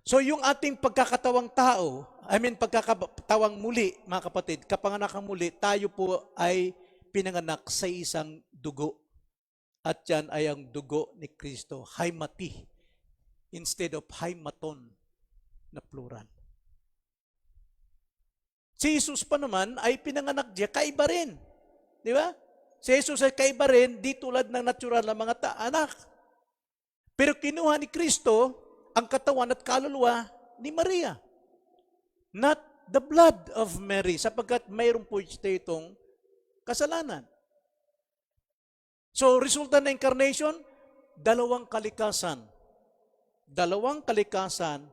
So yung ating pagkakatawang tao, pagkakatawang muli, mga kapatid, kapanganakang muli, tayo po ay pinanganak sa isang dugo. At yan ay ang dugo ni Kristo, haimati, instead of haimaton na plural. Si Jesus pa naman ay pinanganak diya, kaiba rin. Di ba? Si Jesus ay kaiba rin, di tulad ng natural na mga anak. Pero kinuha ni Kristo ang katawan at kaluluwa ni Maria. Not the blood of Mary, sapagkat mayroon po itong kasalanan. So, resulta ng incarnation, dalawang kalikasan. Dalawang kalikasan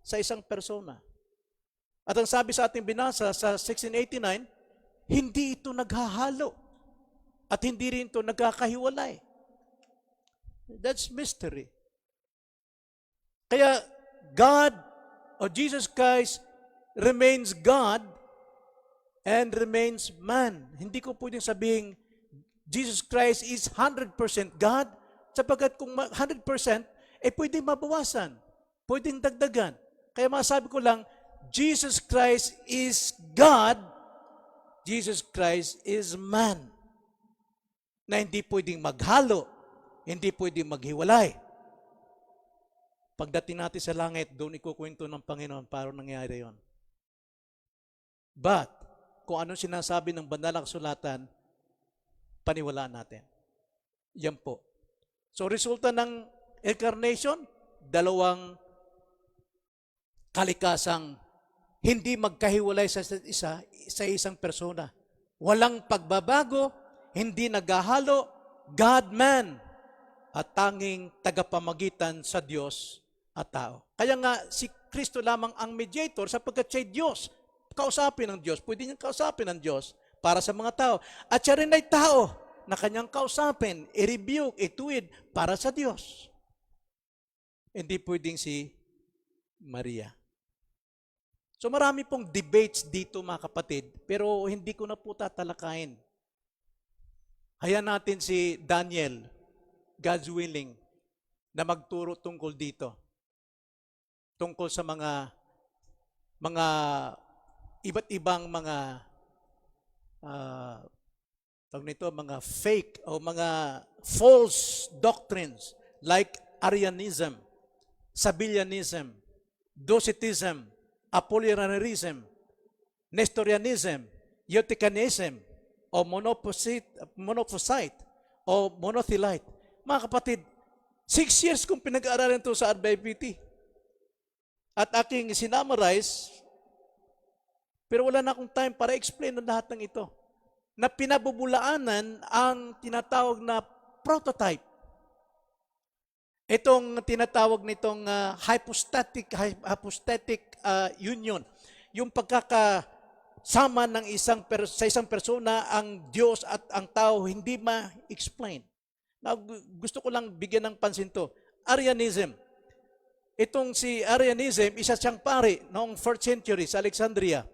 sa isang persona. At ang sabi sa ating binasa sa 1689, hindi ito naghahalo at hindi rin ito nagkakahiwalay. That's mystery. Kaya God or Jesus Christ remains God and remains man. Hindi ko pwedeng sabihin Jesus Christ is 100% God, sapagkat kung 100%, pwede mabawasan, pwedeng dagdagan. Kaya masabi ko lang, Jesus Christ is God, Jesus Christ is man, na hindi pwedeng maghalo, hindi pwedeng maghiwalay. Pagdating natin sa langit, doon ikukwento ng Panginoon para nangyari yon. But, kung anong sinasabi ng banal na kasulatan, paniwalaan natin. Yan po. So, resulta ng incarnation, dalawang kalikasang hindi magkahiwalay sa isa't isa sa isang persona. Walang pagbabago, hindi naghahalo, God-man, at tanging tagapamagitan sa Diyos at tao. Kaya nga, si Kristo lamang ang mediator sapagkat siya'y Diyos. Kausapin ng Diyos. Pwede niyang kausapin ng Diyos para sa mga tao. At siya rin ay tao na kanyang kausapin, i-rebuke, ituwid para sa Diyos. Hindi pwedeng si Maria. So marami pong debates dito mga kapatid, pero hindi ko na po tatalakayin. Hayaan natin si Daniel, God's willing, na magturo tungkol dito. Tungkol sa mga iba't ibang mga mga fake o mga false doctrines like Arianism, Sabellianism, Docetism, Apollinarism, Nestorianism, Eutychianism, o Monophysite, o Monothelite. Mga kapatid, 6 years kong pinag-aaralan ito sa RBIPT. at aking sinamarize, pero wala na akong time para explain ang lahat ng ito, na pinabubulaanan ang tinatawag na prototype. Itong tinatawag nitong hypostatic union, yung pagkakasama ng sa isang persona ang Diyos at ang tao hindi ma-explain. Now, gusto ko lang bigyan ng pansin to. Arianism. Itong si Arianism, isa siyang pari noong 4th century sa Alexandria,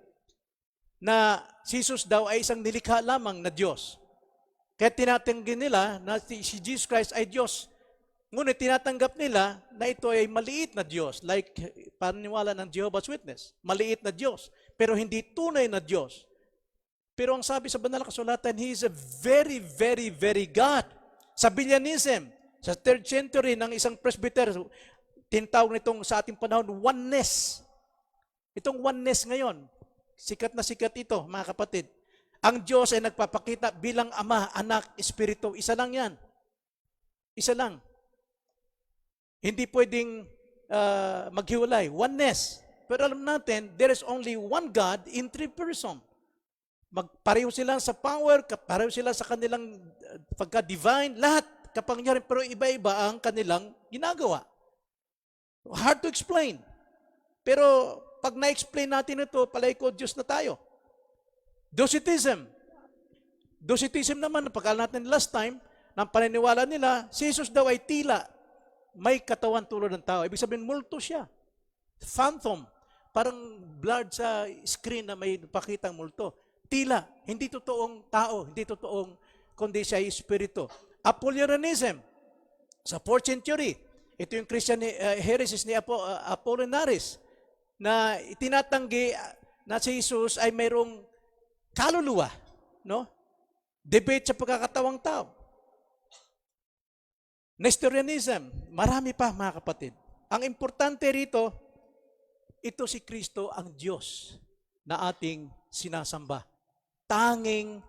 na si Jesus daw ay isang nilikha lamang na Diyos. Kaya tinatanggi nila na si Jesus Christ ay Diyos. Ngunit tinatanggap nila na ito ay maliit na Diyos, like paniniwala ng Jehovah's Witness, maliit na Diyos, pero hindi tunay na Diyos. Pero ang sabi sa banal na kasulatan, He is a very, very, very God. Sa Bilianism, sa 3rd century ng isang presbyter, tinatawag nitong sa ating panahon, oneness. Itong oneness ngayon, sikat na sikat ito, mga kapatid. Ang Diyos ay nagpapakita bilang Ama, Anak, Espiritu. Isa lang yan. Isa lang. Hindi pwedeng maghiwalay. Oneness. Pero alam natin, there is only one God in 3 persons. Pareho sila sa power, pareho sila sa kanilang pagka-divine, lahat kapangyarihan, pero iba-iba ang kanilang ginagawa. Hard to explain. Pero pag na-explain natin ito, palay ko, Diyos na tayo. Docetism. Docetism naman, pagkala natin last time, ng paniniwala nila, si Jesus daw ay tila, may katawan tulad ng tao. Ibig sabihin, multo siya. Phantom. Parang blurred sa screen na may pakitang multo. Tila. Hindi totoong tao. Hindi totoong, kundi siya ay espiritu. Apollinarism. Sa 4th century, ito yung Christian heresies ni Apollinaris, na itinatanggi na si Jesus ay mayroong kaluluwa, no? Debate sa pagkakatawang tao. Nestorianism, marami pa mga kapatid. Ang importante rito, ito si Kristo ang Diyos na ating sinasamba. Tanging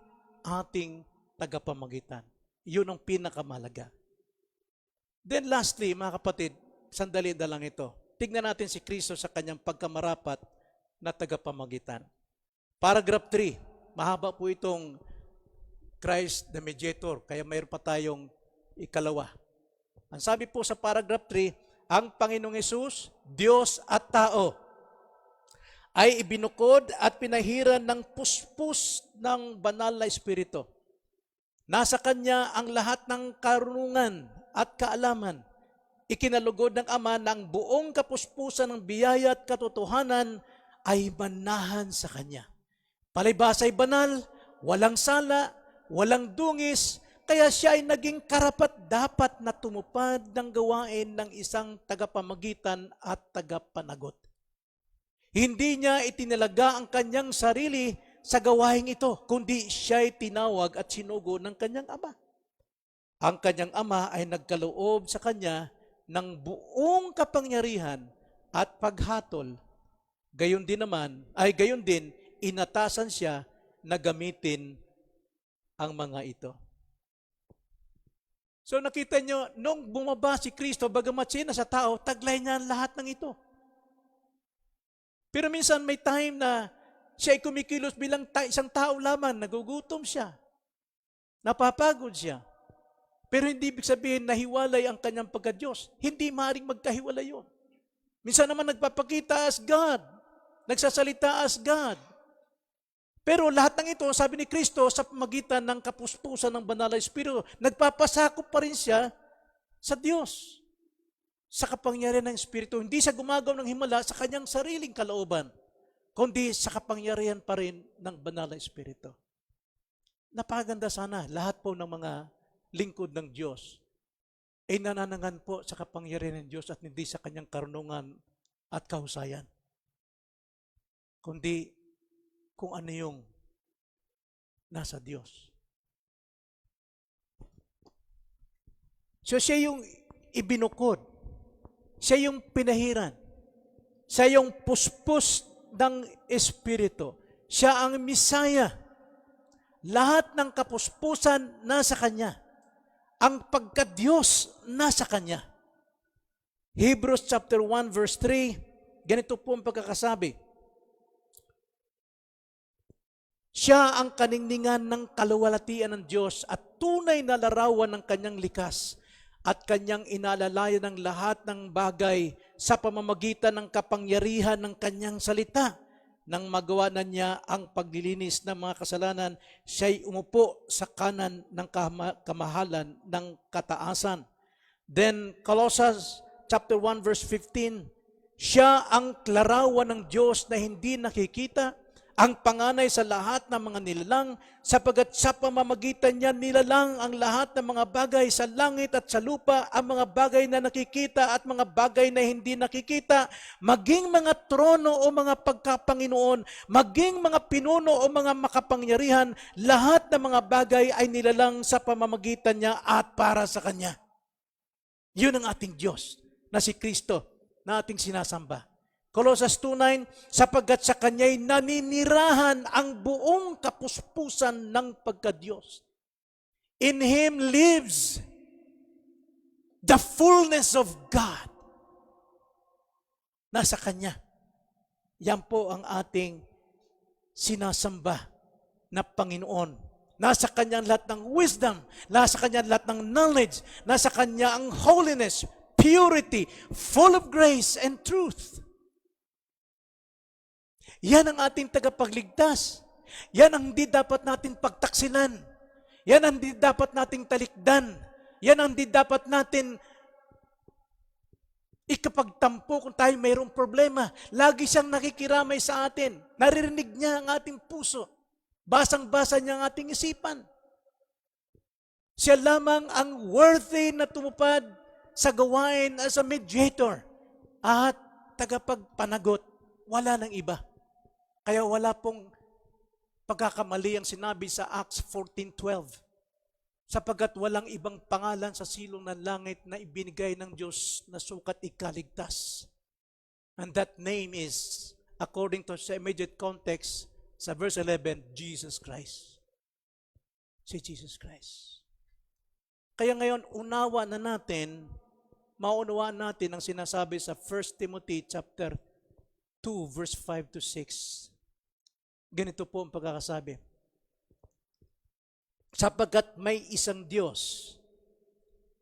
ating tagapamagitan. Yun ang pinakamahalaga. Then lastly, mga kapatid, sandali na lang ito. Tignan natin si Kristo sa kanyang pagkamarapat na tagapamagitan. Paragraph 3, mahaba po itong Christ the Mediator, kaya mayroon pa tayong ikalawa. Ang sabi po sa paragraph 3, ang Panginoong Hesus, Diyos at tao, ay ibinukod at pinahiran ng puspos ng banal na Espiritu. Nasa Kanya ang lahat ng karunungan at kaalaman. Ikinalugod ng Ama ng buong kapuspusan ng biyaya at katotohanan ay manahan sa Kanya. Palibhas ay banal, walang sala, walang dungis, kaya siya ay naging karapat-dapat na tumupad ng gawain ng isang tagapamagitan at tagapanagot. Hindi niya itinalaga ang kanyang sarili sa gawain ito, kundi siya ay tinawag at sinugo ng kanyang Ama. Ang kanyang Ama ay nagkaloob sa kanya ng buong kapangyarihan at paghatol. Gayon din, inatasan siya na gamitin ang mga ito. So nakita nyo, nung bumaba si Kristo, bagamat siya sa tao, taglay niya ang lahat ng ito. Pero minsan may time na siya ay kumikilos bilang isang tao lamang, nagugutom siya, napapagod siya. Pero hindi ibig sabihin na hiwalay ang kanyang pagka-Diyos. Hindi maaaring magkahiwalay yun. Minsan naman nagpapakita as God, nagsasalita as God. Pero lahat ng ito, sabi ni Kristo, sa pamagitan ng kapuspusan ng banal na Espiritu, nagpapasakop pa rin siya sa Diyos, sa kapangyarihan ng Espiritu. Hindi siya gumagawa ng himala sa kanyang sariling kalooban, kundi sa kapangyarihan pa rin ng banal na Espiritu. Napakaganda sana, lahat po ng mga lingkod ng Diyos ay nananangan po sa kapangyarihan ng Diyos at hindi sa kanyang karunungan at kahusayan, kundi kung ano yung nasa Diyos. So siya yung ibinukod, siya yung pinahiran, siya yung puspos ng Espiritu, siya ang Misaya. Lahat ng kapuspusan nasa Kanya. Ang pagka-Diyos nasa Kanya. Hebrews chapter 1 verse 3, ganito po ang pagkakasabi. Siya ang kaningningan ng kaluwalhatian ng Diyos at tunay na larawan ng kanyang likas at kanyang inaalalayan ng lahat ng bagay sa pamamagitan ng kapangyarihan ng kanyang salita. Nang magawa na niya ang paglilinis ng mga kasalanan, siya'y umupo sa kanan ng kamahalan ng kataasan. Then Colossians chapter 1 verse 15, siya ang larawan ng Diyos na hindi nakikita, ang panganay sa lahat ng mga nilalang, sapagat sa pamamagitan niya nilalang ang lahat ng mga bagay sa langit at sa lupa, ang mga bagay na nakikita at mga bagay na hindi nakikita, maging mga trono o mga pagkapanginoon, maging mga pinuno o mga makapangyarihan, lahat ng mga bagay ay nilalang sa pamamagitan niya at para sa Kanya. Yun ang ating Diyos na si Kristo na ating sinasamba. Colossians 2:9, sapagkat sa Kanya'y naninirahan ang buong kapuspusan ng pagka-Diyos. In Him lives the fullness of God. Nasa Kanya. Yan po ang ating sinasamba na Panginoon. Nasa Kanya ang lahat ng wisdom, nasa Kanya ang lahat ng knowledge, nasa Kanya ang holiness, purity, full of grace and truth. Yan ang ating tagapagligtas. Yan ang hindi dapat natin pagtaksilan. Yan ang hindi dapat nating talikdan. Yan ang hindi dapat natin ikapagtampo kung tayo mayroong problema. Lagi siyang nakikiramay sa atin. Naririnig niya ang ating puso. Basang-basa niya ang ating isipan. Siya lamang ang worthy na tumupad sa gawain as a mediator at tagapagpanagot. Wala nang iba. Kaya wala pong pagkakamali ang sinabi sa Acts 14:12. Sapagkat walang ibang pangalan sa silong ng langit na ibinigay ng Diyos na sukat ikaligtas. And that name is, according to sa immediate context, sa verse 11, Jesus Christ. Si Jesus Christ. Kaya ngayon, unawa na natin, maunawaan natin ang sinasabi sa 1 Timothy chapter 2, verse 5 to 6. Ganito po ang pagkakasabi. Sapagkat may isang Diyos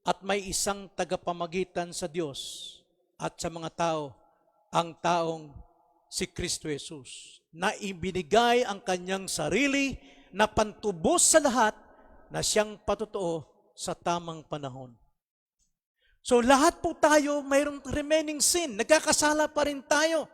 at may isang tagapamagitan sa Diyos at sa mga tao, ang taong si Kristo Jesus, na ibinigay ang kanyang sarili na pantubos sa lahat na siyang patotoo sa tamang panahon. So lahat po tayo mayroong remaining sin, nagkakasala pa rin tayo.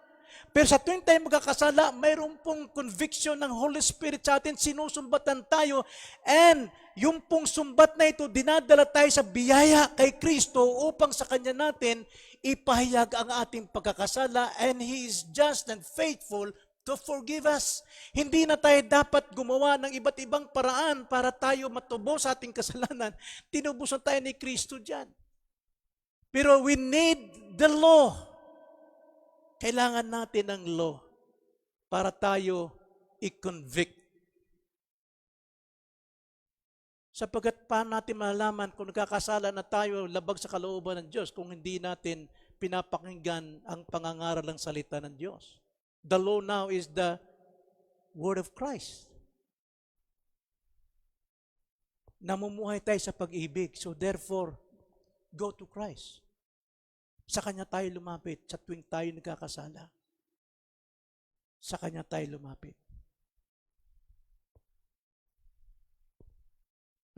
Pero sa tuwing tayo magkakasala, mayroon pong conviction ng Holy Spirit sa atin, sinusumbatan tayo, and yung pong sumbat na ito, dinadala tayo sa biyaya kay Kristo upang sa Kanya natin ipahayag ang ating pagkakasala, and He is just and faithful to forgive us. Hindi na tayo dapat gumawa ng iba't ibang paraan para tayo matubos sa ating kasalanan. Tinubusan tayo ni Kristo dyan. Pero we need the law. Kailangan natin ng law para tayo i-convict. Sapagkat paano natin malalaman kung nagkakasala na tayo labag sa kalooban ng Diyos kung hindi natin pinapakinggan ang pangangaral ng salita ng Diyos? The law now is the Word of Christ. Namumuhay tayo sa pag-ibig. So therefore, go to Christ. Sa Kanya tayo lumapit sa tuwing tayo nagkakasala. Sa Kanya tayo lumapit.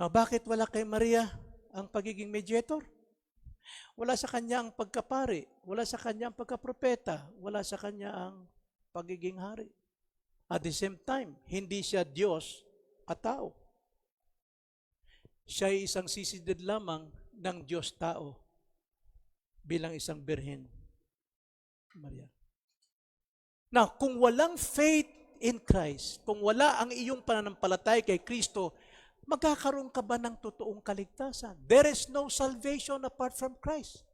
Now, bakit wala kay Maria ang pagiging mediator? Wala sa Kanya ang pagkapari. Wala sa Kanya ang pagkapropeta. Wala sa Kanya ang pagiging hari. At the same time, hindi siya Diyos at tao. Siya ay isang sisidid lamang ng Diyos-tao bilang isang birhen, Maria. Now, kung walang faith in Christ, kung wala ang iyong pananampalataya kay Kristo, magkakaroon ka ba ng totoong kaligtasan? There is no salvation apart from Christ.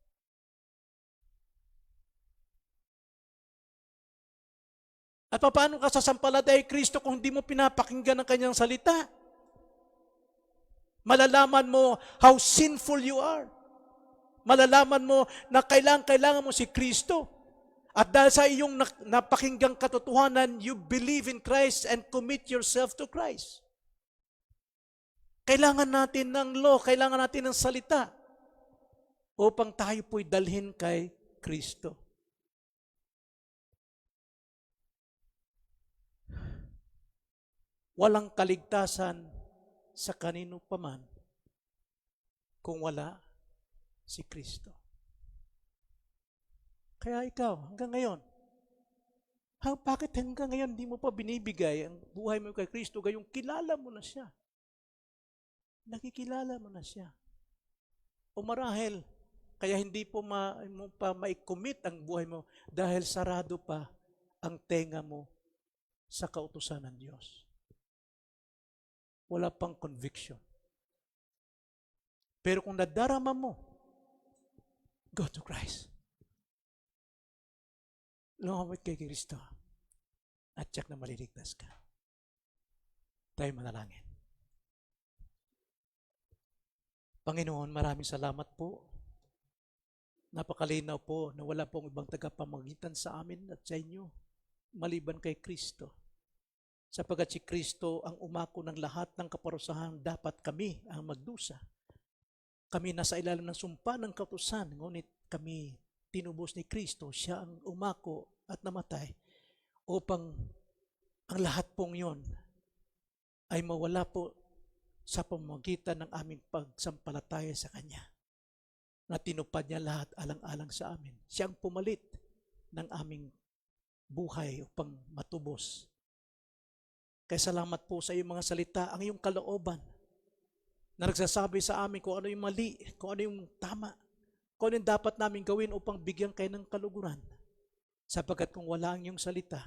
At paano ka sasampalataya kay Kristo kung hindi mo pinapakinggan ang Kanyang salita? Malalaman mo how sinful you are. Malalaman mo na kailangan mo si Kristo. At dahil sa iyong napakinggang katotohanan, you believe in Christ and commit yourself to Christ. Kailangan natin ng law, kailangan natin ng salita upang tayo po'y dalhin kay Kristo. Walang kaligtasan sa kanino paman kung wala si Kristo. Kaya ikaw, hanggang ngayon, bakit hanggang ngayon hindi mo pa binibigay ang buhay mo kay Kristo gayong kilala mo na siya? Nakikilala mo na siya. O marahil, kaya hindi mo pa ma-commit ang buhay mo dahil sarado pa ang tenga mo sa kautusan ng Diyos. Wala pang conviction. Pero kung nadarama mo, go to Christ. Lumapit kay Kristo at tiyak na maliligtas ka. Tayo manalangin. Panginoon, maraming salamat po. Napakalinaw po na wala pong ibang tagapamagitan sa amin at sa inyo maliban kay Kristo. Sapagat si Kristo ang umako ng lahat ng kaparusahan, dapat kami ang magdusa. Kami nasa ilalim ng sumpa ng kautusan, ngunit kami tinubos ni Kristo. Siya ang umako at namatay upang ang lahat pong yon ay mawala po sa pamamagitan ng aming pagsampalataya sa Kanya. Na tinupad niya lahat alang-alang sa amin. Siya ang pumalit ng aming buhay upang matubos. Kaya salamat po sa iyong mga salita, ang iyong kalooban na nagsasabi sa amin kung ano yung mali, kung ano yung tama, kung ano yung dapat namin gawin upang bigyan kayo ng kaluguran. Sapagkat kung wala ang iyong salita,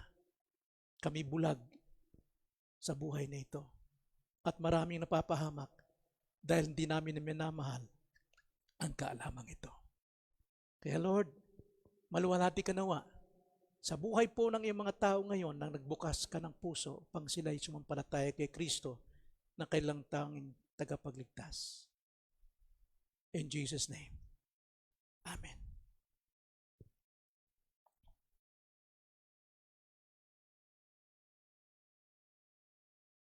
kami bulag sa buhay na ito. At maraming napapahamak dahil hindi namin minamahal ang kaalamang ito. Kaya Lord, maluwalhati ka nawa sa buhay po ng iyong mga tao ngayon nang nagbukas ka ng puso upang sila'y sumampalataya kay Kristo na kailang tanging tagapagligtas. In Jesus' name, Amen.